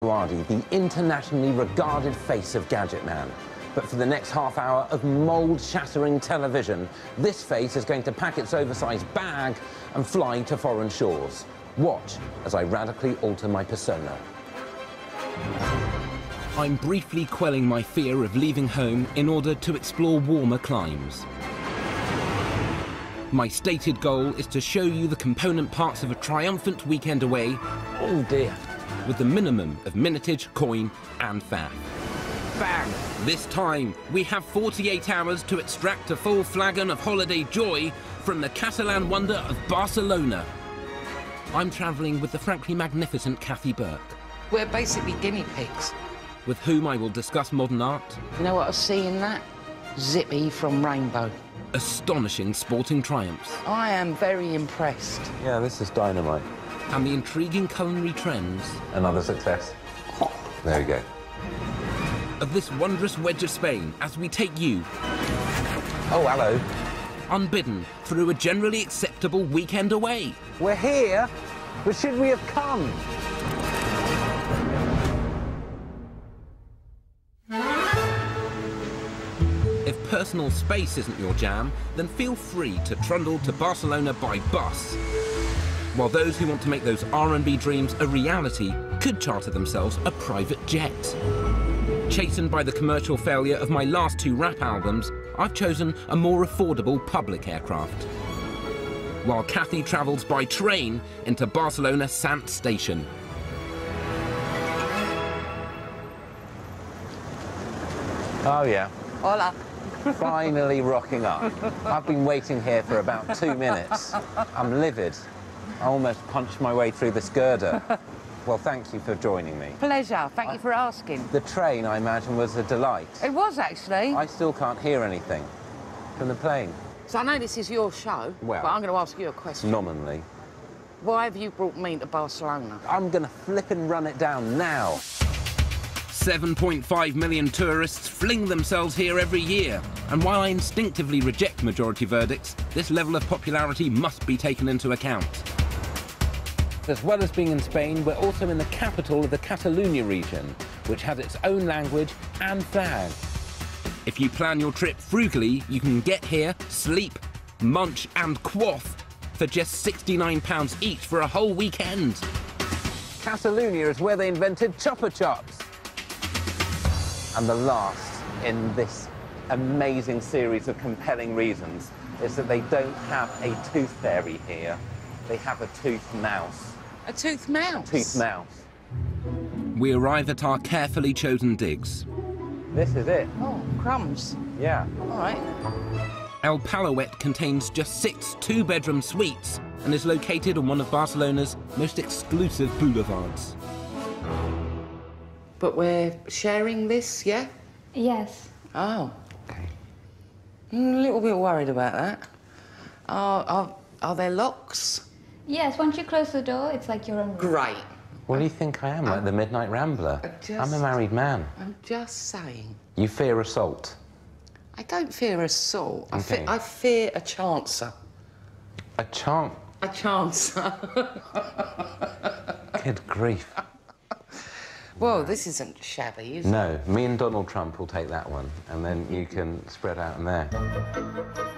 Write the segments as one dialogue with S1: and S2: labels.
S1: the internationally regarded face of Gadget Man. But for the next half hour of mould-shattering television, this face is going to pack its oversized bag and fly to foreign shores. Watch as I radically alter my persona. I'm briefly quelling my fear of leaving home in order to explore warmer climes. My stated goal is to show you the component parts of a triumphant weekend away, oh dear, with the minimum of minutage, coin and faff. Bang! This time, we have 48 hours to extract a full flagon of holiday joy from the Catalan wonder of Barcelona. I'm travelling with the frankly magnificent Kathy Burke.
S2: We're basically guinea pigs.
S1: With whom I will discuss modern art.
S2: You know what I see in that? Zippy from Rainbow.
S1: Astonishing sporting triumphs.
S2: I am very impressed.
S1: Yeah, this is dynamite. And the intriguing culinary trends. Another success. There we go. Of this wondrous wedge of Spain as we take you... Oh, hello. Unbidden through a generally acceptable weekend away. We're here, but should we have come? If personal space isn't your jam, then feel free to trundle to Barcelona by bus. While those who want to make those R&B dreams a reality could charter themselves a private jet. Chastened by the commercial failure of my last two rap albums, I've chosen a more affordable public aircraft. While Kathy travels by train into Barcelona Sant Station. Oh yeah.
S2: Hola.
S1: Finally rocking up. I've been waiting here for about 2 minutes. I'm livid. I almost punched my way through this girder. Well, thank you for joining me.
S2: Pleasure. Thank you for asking.
S1: The train, I imagine, was a delight.
S2: It was, actually.
S1: I still can't hear anything from the plane.
S2: So I know this is your show,
S1: well,
S2: but I'm going to ask you a question.
S1: Nominally.
S2: Why have you brought me to Barcelona?
S1: I'm going to flip and run it down now. 7.5 million tourists fling themselves here every year. And while I instinctively reject majority verdicts, this level of popularity must be taken into account. As well as being in Spain, we're also in the capital of the Catalonia region, which has its own language and flag. If you plan your trip frugally, you can get here, sleep, munch and quaff for just £69 each for a whole weekend. Catalonia is where they invented chopper chops. And the last in this amazing series of compelling reasons is that they don't have a tooth fairy here. They have a tooth mouse.
S2: A tooth mouse?
S1: A tooth mouse. We arrive at our carefully chosen digs. This is it.
S2: Oh, crumbs.
S1: Yeah.
S2: All right.
S1: El Palouet contains just 6 two-bedroom suites and is located on one of Barcelona's most exclusive boulevards.
S2: But we're sharing this, yeah?
S3: Yes.
S2: Oh. Okay. I'm a little bit worried about that. Are there locks?
S3: Yes, once you close the door, it's like your own room.
S2: Great.
S1: What do you think I am, like the Midnight Rambler? I'm a married man.
S2: I'm just saying.
S1: You fear assault?
S2: I don't fear assault.
S1: Okay.
S2: I fear a chancer.
S1: A chant?
S2: A chancer.
S1: Good grief.
S2: Well, this isn't shabby, is it?
S1: No, me and Donald Trump will take that one, and then you can spread out in there.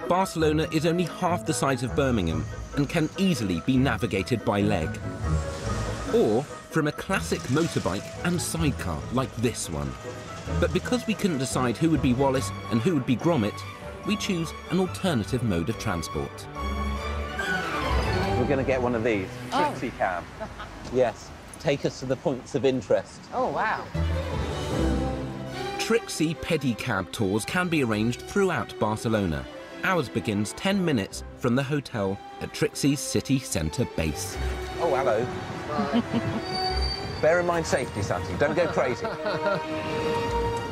S1: Barcelona is only half the size of Birmingham and can easily be navigated by leg. Or from a classic motorbike and sidecar like this one. But because we couldn't decide who would be Wallace and who would be Gromit, we choose an alternative mode of transport. We're going to get one of these, Trixie cab. Yes. Take us to the points of interest.
S2: Oh, wow.
S1: Trixie pedicab tours can be arranged throughout Barcelona. Ours begins 10 minutes from the hotel at Trixie's city centre base. Oh, hello. Bear in mind safety, Santi. Don't go crazy.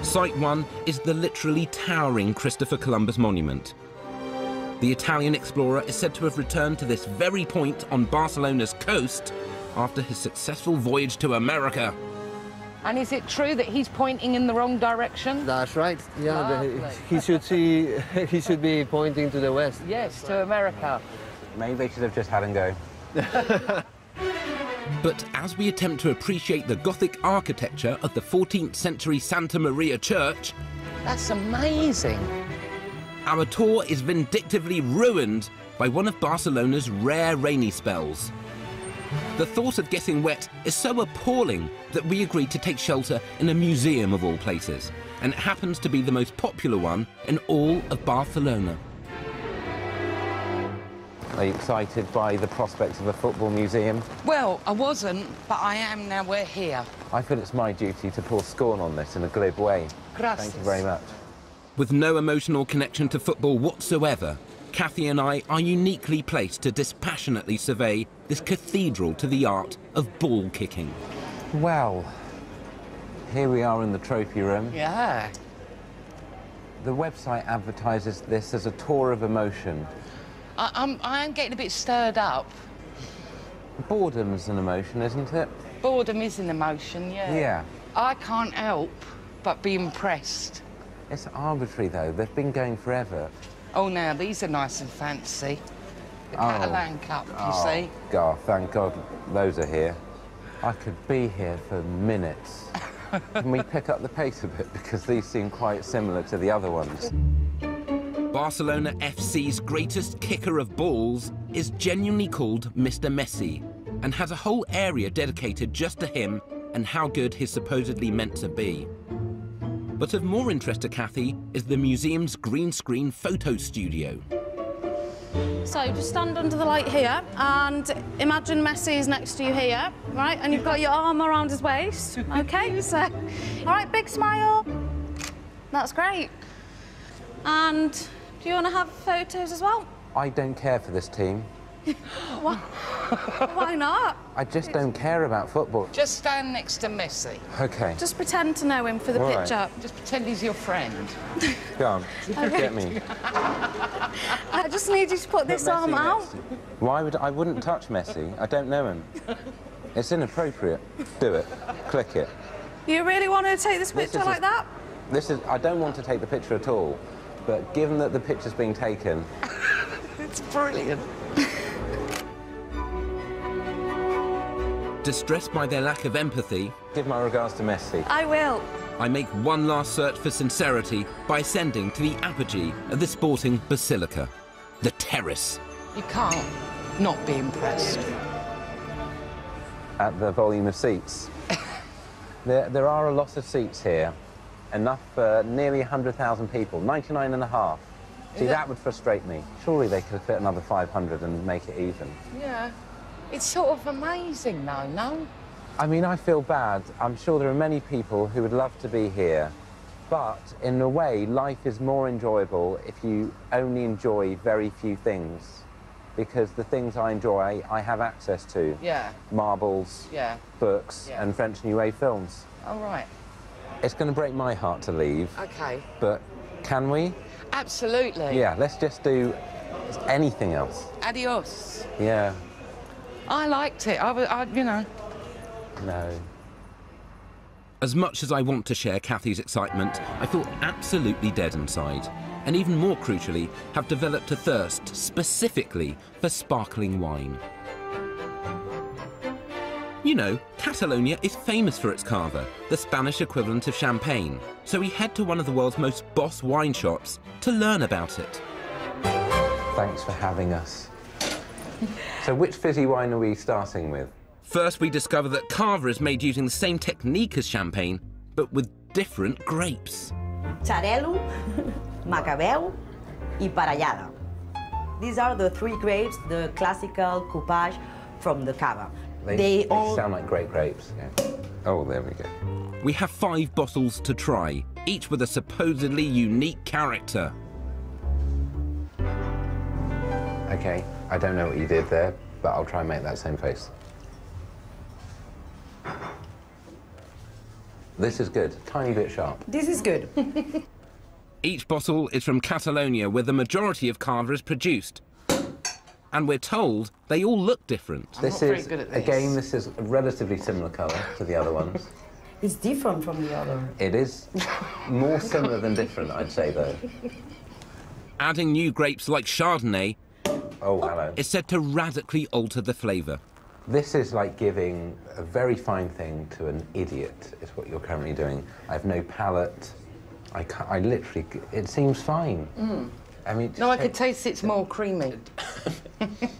S1: Site 1 is the literally towering Christopher Columbus monument. The Italian explorer is said to have returned to this very point on Barcelona's coast after his successful voyage to America.
S2: And is it true that he's pointing in the wrong direction?
S4: That's right. Yeah,
S2: he
S4: should be pointing to the west.
S2: Yes, to America.
S1: Maybe they should have just had him go. But as we attempt to appreciate the Gothic architecture of the 14th century Santa Maria Church,
S2: That's amazing.
S1: our tour is vindictively ruined by one of Barcelona's rare rainy spells. The thought of getting wet is so appalling that we agreed to take shelter in a museum of all places, and it happens to be the most popular one in all of Barcelona.
S5: Are you excited by the prospect of a football museum?
S2: Well, I wasn't, but I am now. We're here.
S5: I feel it's my duty to pour scorn on this in a glib way.
S2: Gracias.
S5: Thank you very much.
S1: With no emotional connection to football whatsoever, Kathy and I are uniquely placed to dispassionately survey this cathedral to the art of ball kicking.
S5: Well, here we are in the trophy room.
S2: Yeah.
S5: The website advertises this as a tour of emotion.
S2: I am getting a bit stirred up.
S5: Boredom's an emotion, isn't it?
S2: Boredom is an emotion, yeah.
S5: Yeah.
S2: I can't help but be impressed.
S5: It's arbitrary, though. They've been going forever.
S2: Oh, now, these are nice and fancy. The Catalan Cup, you see.
S5: God, thank God those are here. I could be here for minutes. Can we pick up the pace a bit? Because these seem quite similar to the other ones.
S1: Barcelona FC's greatest kicker of balls is genuinely called Mr. Messi and has a whole area dedicated just to him and how good he's supposedly meant to be. But of more interest to Kathy is the museum's green screen photo studio.
S6: So just stand under the light here and imagine Messi is next to you here, right? And you've got your arm around his waist, okay? So, all right, big smile. That's great. And do you want to have photos as well?
S5: I don't care for this team.
S6: Why not?
S5: I just don't care about football.
S2: Just stand next to Messi.
S5: OK.
S6: Just pretend to know him for the
S5: All right.
S6: picture.
S2: Just pretend he's your friend.
S5: Go on, get me.
S6: I just need you to put this arm
S5: Messi
S6: out.
S5: next. Why would I wouldn't touch Messi? I don't know him. It's inappropriate. Do it. Click it.
S6: You really want to take this picture like that?
S5: I don't want to take the picture at all, but given that the picture's being taken...
S2: It's brilliant.
S1: Distressed by their lack of empathy,
S5: Give my regards to Messi.
S6: I will.
S1: I make one last search for sincerity by ascending to the apogee of the sporting basilica, the terrace.
S2: You can't not be impressed.
S5: At the volume of seats. There are a lot of seats here. Enough for nearly 100,000 people, 99 and a half. See, that would frustrate me. Surely they could fit another 500 and make it even.
S2: Yeah. It's sort of amazing, though, no?
S5: I mean, I feel bad. I'm sure there are many people who would love to be here. But, in a way, life is more enjoyable if you only enjoy very few things. Because the things I enjoy, I have access to.
S2: Yeah.
S5: Marbles,
S2: Yeah.
S5: books,
S2: Yeah.
S5: and French New Wave films.
S2: All right.
S5: It's going to break my heart to leave.
S2: OK.
S5: But can we?
S2: Absolutely.
S5: Yeah, let's just do anything else.
S2: Adios.
S5: Yeah.
S2: I liked it. You know.
S5: No.
S1: As much as I want to share Kathy's excitement, I feel absolutely dead inside. And even more crucially, have developed a thirst specifically for sparkling wine. You know, Catalonia is famous for its cava, the Spanish equivalent of champagne. So we head to one of the world's most boss wine shops to learn about it.
S5: Thanks for having us. So which fizzy wine are we starting with?
S1: First, we discover that cava is made using the same technique as champagne, but with different grapes.
S7: Xarel·lo, Macabeu, y Parellada. These are the three grapes, the classical coupage from the cava.
S5: They sound like great grapes. Yeah. Oh, there we go.
S1: We have 5 bottles to try, each with a supposedly unique character.
S5: OK, I don't know what you did there, but I'll try and make that same face. This is good. Tiny bit sharp.
S7: This is good.
S1: Each bottle is from Catalonia, where the majority of cava is produced. And we're told they all look different.
S5: This is, again, this is a relatively similar colour to the other ones.
S7: It's different from the other.
S5: It is more similar than different, I'd say, though.
S1: Adding new grapes like Chardonnay
S5: Oh, hello.
S1: is said to radically alter the flavour.
S5: This is like giving a very fine thing to an idiot, is what you're currently doing. I have no palate. I literally, it seems fine. I mean,
S2: No, I could taste it's more creamy.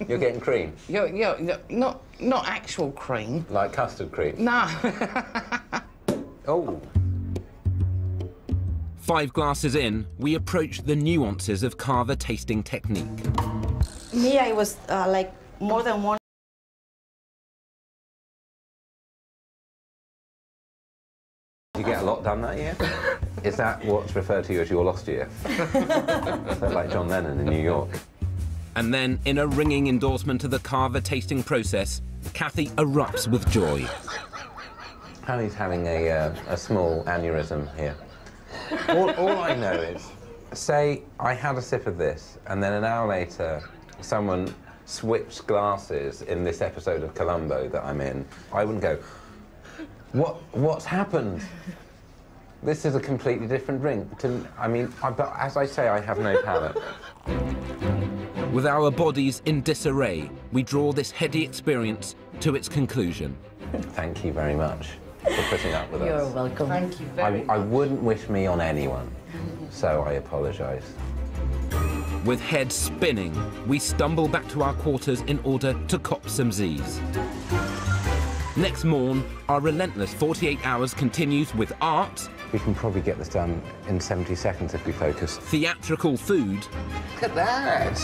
S5: You're getting cream?
S2: Not actual cream.
S5: Like custard cream?
S2: No.
S5: Oh.
S1: 5 glasses in, we approach the nuances of Cava tasting technique.
S7: Me, I was like more than one.
S5: Did you get a lot done that year? Is that what's referred to as your lost year? So like John Lennon in New York.
S1: And then, in a ringing endorsement of the Cava tasting process, Kathy erupts with joy.
S5: Hallie's having a small aneurysm here. All I know is, say I had a sip of this, and then an hour later, someone switched glasses in this episode of Columbo that I'm in, I wouldn't go, what's happened? This is a completely different drink. I mean, but as I say, I have no palate.
S1: With our bodies in disarray, we draw this heady experience to its conclusion.
S5: Thank you very much for putting up with us.
S7: You're welcome.
S2: Thank you very much.
S5: I wouldn't wish me on anyone, so I apologise.
S1: With heads spinning, we stumble back to our quarters in order to cop some Z's. Next morn, our relentless 48 hours continues with art.
S5: We can probably get this done in 70 seconds if we focus.
S1: Theatrical food.
S5: Look at that!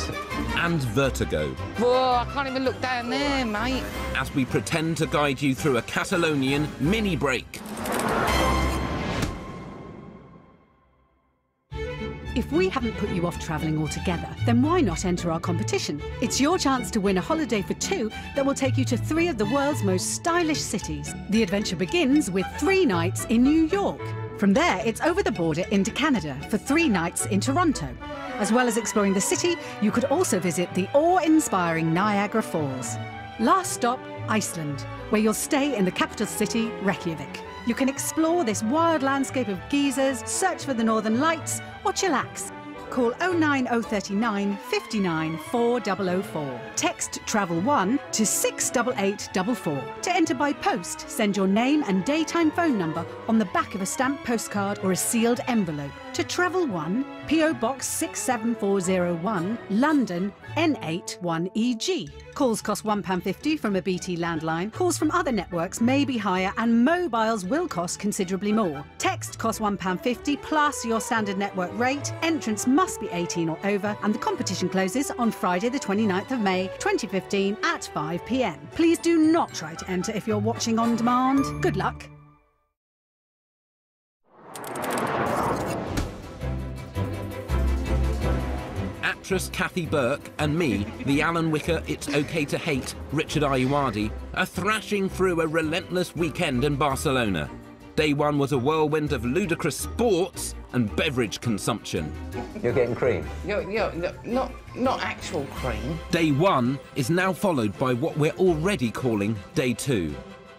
S1: And vertigo.
S2: Whoa, I can't even look down there, mate.
S1: As we pretend to guide you through a Catalonian mini break.
S8: If we haven't put you off travelling altogether, then why not enter our competition? It's your chance to win a holiday for 2 that will take you to 3 of the world's most stylish cities. The adventure begins with 3 nights in New York. From there, it's over the border into Canada for 3 nights in Toronto. As well as exploring the city, you could also visit the awe-inspiring Niagara Falls. Last stop, Iceland, where you'll stay in the capital city, Reykjavik. You can explore this wild landscape of geysers, search for the Northern Lights, or chillax. Call 09039 59 4004. Text Travel1 to 68844. To enter by post, send your name and daytime phone number on the back of a stamped postcard or a sealed envelope to Travel1, PO Box 67401, London, N81EG. Calls cost £1.50 from a BT landline. Calls from other networks may be higher and mobiles will cost considerably more. Text costs £1.50 plus your standard network rate. Entrance must be 18 or over and the competition closes on Friday the 29th of May 2015 at 5 p.m. Please do not try to enter if you're watching on demand. Good luck.
S1: Actress Kathy Burke and me, the Alan Wicker It's OK to Hate Richard Ayoade, are thrashing through a relentless weekend in Barcelona. Day 1 was a whirlwind of ludicrous sports and beverage consumption.
S5: You're getting cream?
S2: Not actual cream.
S1: Day 1 is now followed by what we're already calling Day 2.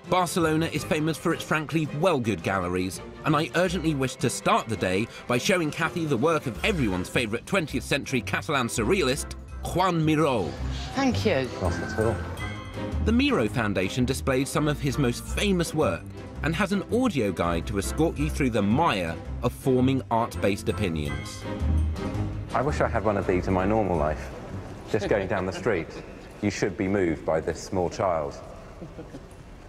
S1: Barcelona is famous for its frankly well-good galleries, and I urgently wish to start the day by showing Kathy the work of everyone's favourite 20th century Catalan surrealist, Juan Miró.
S2: Thank you.
S5: Not at all.
S1: The Miró Foundation displays some of his most famous work and has an audio guide to escort you through the mire of forming art-based opinions.
S5: I wish I had one of these in my normal life. Just going down the street. You should be moved by this small child.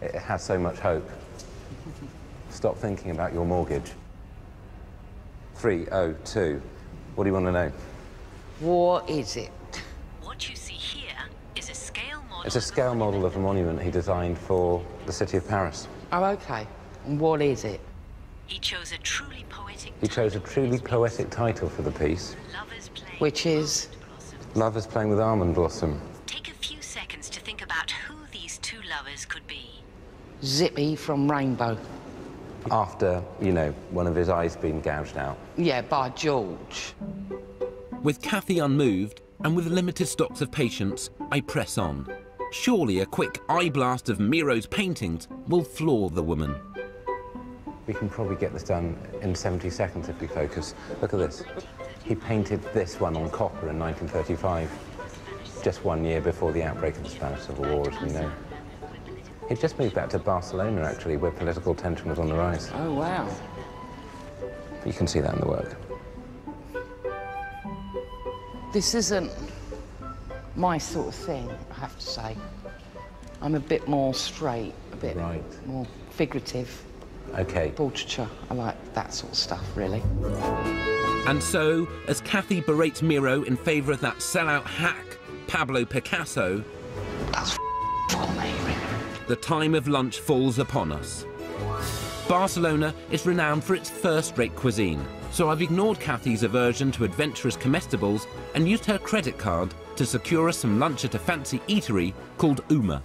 S5: It has so much hope. Stop thinking about your mortgage. 302. What do you want to know?
S2: What is it?
S9: What you see here is a scale model.
S5: It's a scale model of a monument he designed for the city of Paris.
S2: Oh, OK. And what is it?
S9: He chose a truly poetic.
S5: He chose a truly poetic title for the piece.
S9: Lovers playing.
S2: Which is?
S5: Lovers Playing with Almond Blossom.
S9: Take a few seconds to think about who these 2 lovers could be.
S2: Zippy from Rainbow.
S5: After, you know, one of his eyes being gouged out.
S2: Yeah, by George.
S1: With Kathy unmoved, and with limited stocks of patience, I press on. Surely a quick eye blast of Miro's paintings will floor the woman.
S5: We can probably get this done in 70 seconds if we focus. Look at this. He painted this one on copper in 1935, just 1 year before the outbreak of the Spanish Civil War, as we know. He'd just moved back to Barcelona, actually, where political tension was on the rise.
S2: Oh, wow.
S5: You can see that in the work.
S2: This isn't my sort of thing, I have to say. I'm a bit more straight, a bit more figurative.
S5: OK.
S2: Portraiture, I like that sort of stuff, really.
S1: And so, as Kathy berates Miro in favour of that sellout hack, Pablo Picasso,
S2: That's for me, really.
S1: the time of lunch falls upon us. Barcelona is renowned for its first-rate cuisine, so I've ignored Kathy's aversion to adventurous comestibles and used her credit card to secure us some lunch at a fancy eatery called Uma.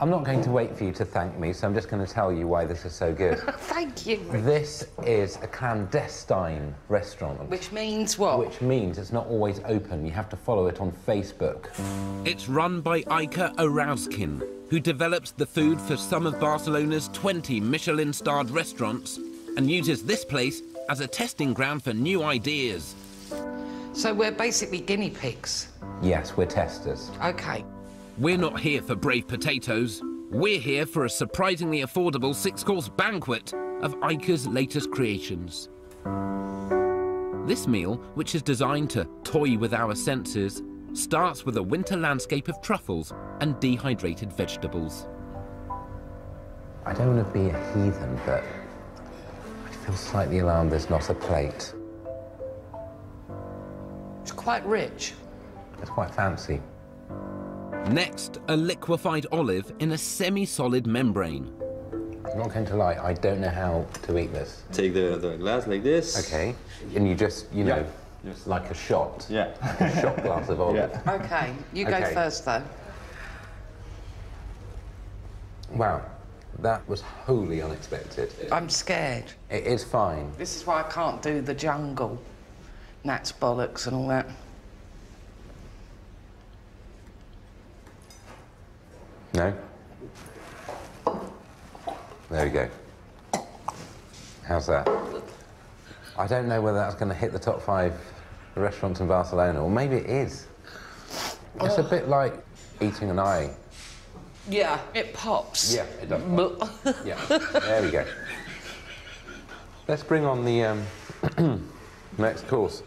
S5: I'm not going to wait for you to thank me, so I'm just going to tell you why this is so good.
S2: Thank you.
S5: This is a clandestine restaurant.
S2: Which means what?
S5: Which means it's not always open. You have to follow it on Facebook.
S1: It's run by Iker Orauskin, who develops the food for some of Barcelona's 20 Michelin-starred restaurants and uses this place as a testing ground for new ideas.
S2: So we're basically guinea pigs?
S5: Yes, we're testers.
S2: OK.
S1: We're not here for brave potatoes. We're here for a surprisingly affordable 6-course banquet of Iker's latest creations. This meal, which is designed to toy with our senses, starts with a winter landscape of truffles and dehydrated vegetables.
S5: I don't want to be a heathen, but I feel slightly alarmed there's not a plate.
S2: It's quite rich.
S5: It's quite fancy.
S1: Next, a liquefied olive in a semi-solid membrane.
S5: I'm not going to lie, I don't know how to eat this.
S10: Take the glass like this.
S5: OK. And you just, you know, just like a shot.
S10: Yeah.
S5: Like a shot glass of olive.
S10: Yeah.
S2: OK. You go first, though.
S5: Wow. That was wholly unexpected.
S2: I'm scared.
S5: It is fine.
S2: This is why I can't do the jungle. Gnats bollocks and all that.
S5: No? There we go. How's that? I don't know whether that's going to hit the top 5 restaurants in Barcelona, or maybe it is. It's a bit like eating an eye.
S2: Yeah, it pops.
S5: Yeah, it does pop. Yeah, there we go. Let's bring on the next course.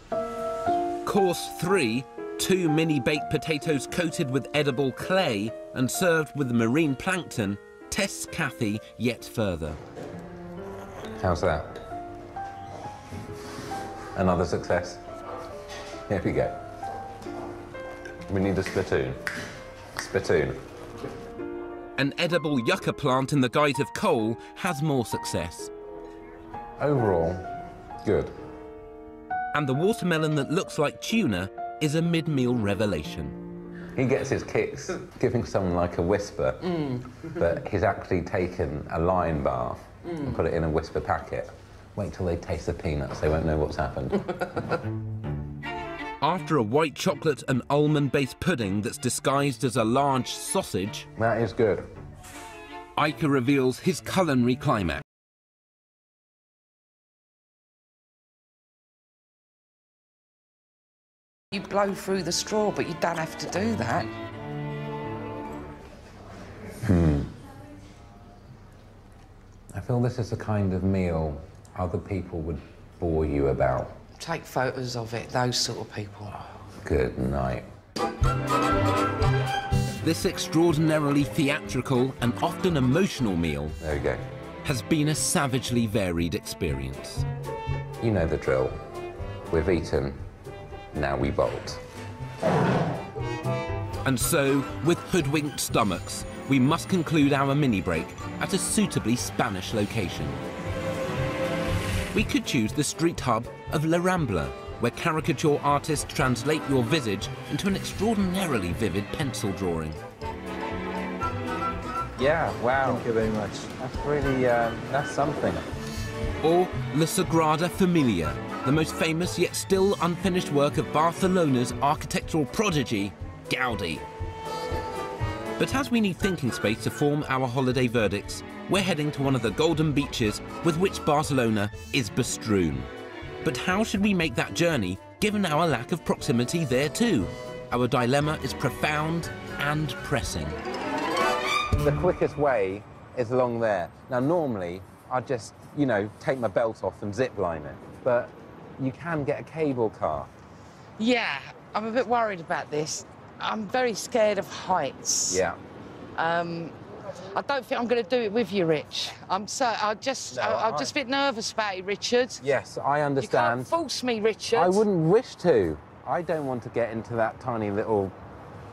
S1: Course 3, 2 mini-baked potatoes coated with edible clay and served with marine plankton, tests Kathy yet further.
S5: How's that? Another success. Here we go. We need a spittoon. Spittoon.
S1: An edible yucca plant in the guise of coal has more success.
S5: Overall, good.
S1: And the watermelon that looks like tuna is a mid-meal revelation.
S5: He gets his kicks giving someone like a whisper, but he's actually taken a Lion bar and put it in a whisper packet. Wait till they taste the peanuts, they won't know what's happened.
S1: After a white chocolate and almond-based pudding that's disguised as a large sausage...
S5: That is good.
S1: Iker reveals his culinary climax.
S2: You blow through the straw, but you don't have to do that.
S5: I feel this is the kind of meal other people would bore you about.
S2: Take photos of it, those sort of people.
S5: Good night.
S1: This extraordinarily theatrical and often emotional meal
S5: There we go.
S1: has been a savagely varied experience.
S5: You know the drill. We've eaten, now we bolt.
S1: And so, with hoodwinked stomachs, we must conclude our mini-break at a suitably Spanish location. We could choose the street hub of La Rambla, where caricature artists translate your visage into an extraordinarily vivid pencil drawing.
S5: Yeah, wow.
S10: Thank you very much.
S5: That's really, that's something.
S1: Or La Sagrada Familia, the most famous yet still unfinished work of Barcelona's architectural prodigy, Gaudi. But as we need thinking space to form our holiday verdicts, we're heading to one of the golden beaches with which Barcelona is bestrewn. But how should we make that journey, given our lack of proximity there too? Our dilemma is profound and pressing.
S5: The quickest way is along there. Now, normally, I'd just, you know, take my belt off and zip line it, but you can get a cable car.
S2: Yeah, I'm a bit worried about this. I'm very scared of heights.
S5: Yeah.
S2: I don't think I'm going to do it with you, Rich. I'm just a bit nervous about it, Richard.
S5: Yes, I understand.
S2: You can't force me, Richard.
S5: I wouldn't wish to. I don't want to get into that tiny little...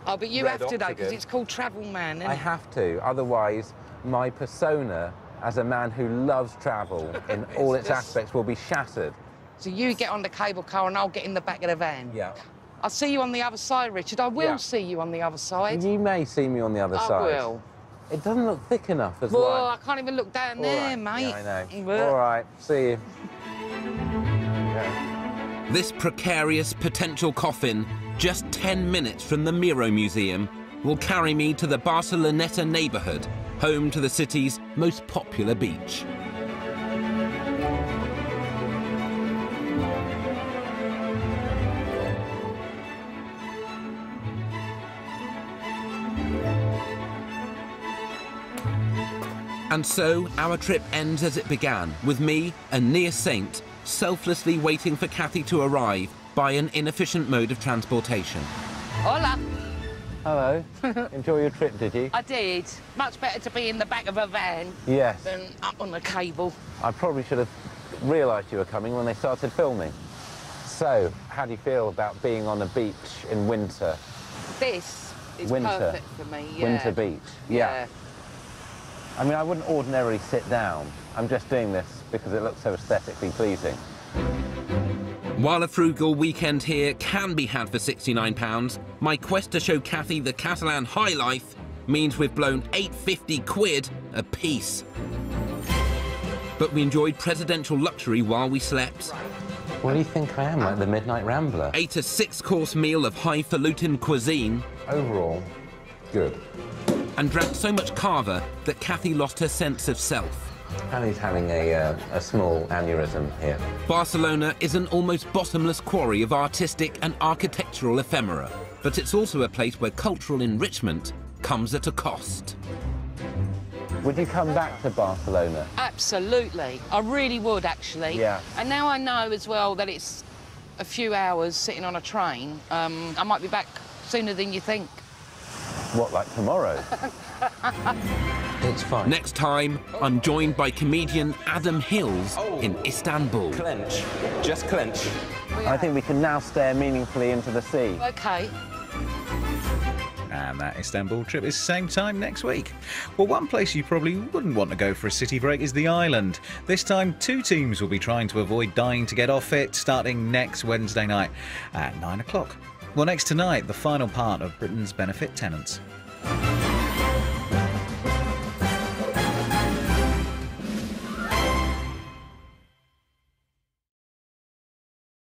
S2: Oh, but you have to, though, because it's called Travel Man, isn't it?
S5: I have to, otherwise my persona as a man who loves travel in all its aspects will be shattered.
S2: So you get on the cable car and I'll get in the back of the van?
S5: Yeah.
S2: I'll see you on the other side, Richard. I will see you on the other side.
S5: You may see me on the other side.
S2: I will.
S5: It doesn't look thick enough as
S2: well.
S5: well.
S2: I can't even look down there, mate.
S5: Yeah, I know. All right, see you.
S1: Yeah. This precarious potential coffin, just 10 minutes from the Miro Museum, will carry me to the Barceloneta neighbourhood, home to the city's most popular beach. And so, our trip ends as it began, with me, a near saint, selflessly waiting for Kathy to arrive by an inefficient mode of transportation.
S2: Hola.
S5: Hello. Enjoy your trip, did you?
S2: I did. Much better to be in the back of a van than up on the cable.
S5: I probably should have realised you were coming when they started filming. So, how do you feel about being on a beach in winter?
S2: This is perfect for me, yeah.
S5: Winter beach, yeah. I mean, I wouldn't ordinarily sit down. I'm just doing this because it looks so aesthetically pleasing.
S1: While a frugal weekend here can be had for £69, my quest to show Kathy the Catalan high life means we've blown £850 a piece. But we enjoyed presidential luxury while we slept.
S5: What do you think I am, like the Midnight Rambler?
S1: Ate a 6-course meal of highfalutin cuisine.
S5: Overall, good.
S1: And drank so much cava that Kathy lost her sense of self.
S5: Annie's having a small aneurysm here.
S1: Barcelona is an almost bottomless quarry of artistic and architectural ephemera, but it's also a place where cultural enrichment comes at a cost.
S5: Would you come back to Barcelona?
S2: Absolutely. I really would, actually.
S5: Yeah.
S2: And now I know as well that it's a few hours sitting on a train. I might be back sooner than you think.
S5: What, like tomorrow? It's fine.
S1: Next time, I'm joined by comedian Adam Hills in Istanbul.
S5: Clench. Just clench. I think we can now stare meaningfully into the sea.
S2: OK.
S11: And that Istanbul trip is same time next week. Well, one place you probably wouldn't want to go for a city break is the island. This time, 2 teams will be trying to avoid dying to get off it, starting next Wednesday night at 9 o'clock. Well, next tonight, the final part of Britain's Benefit Tenants.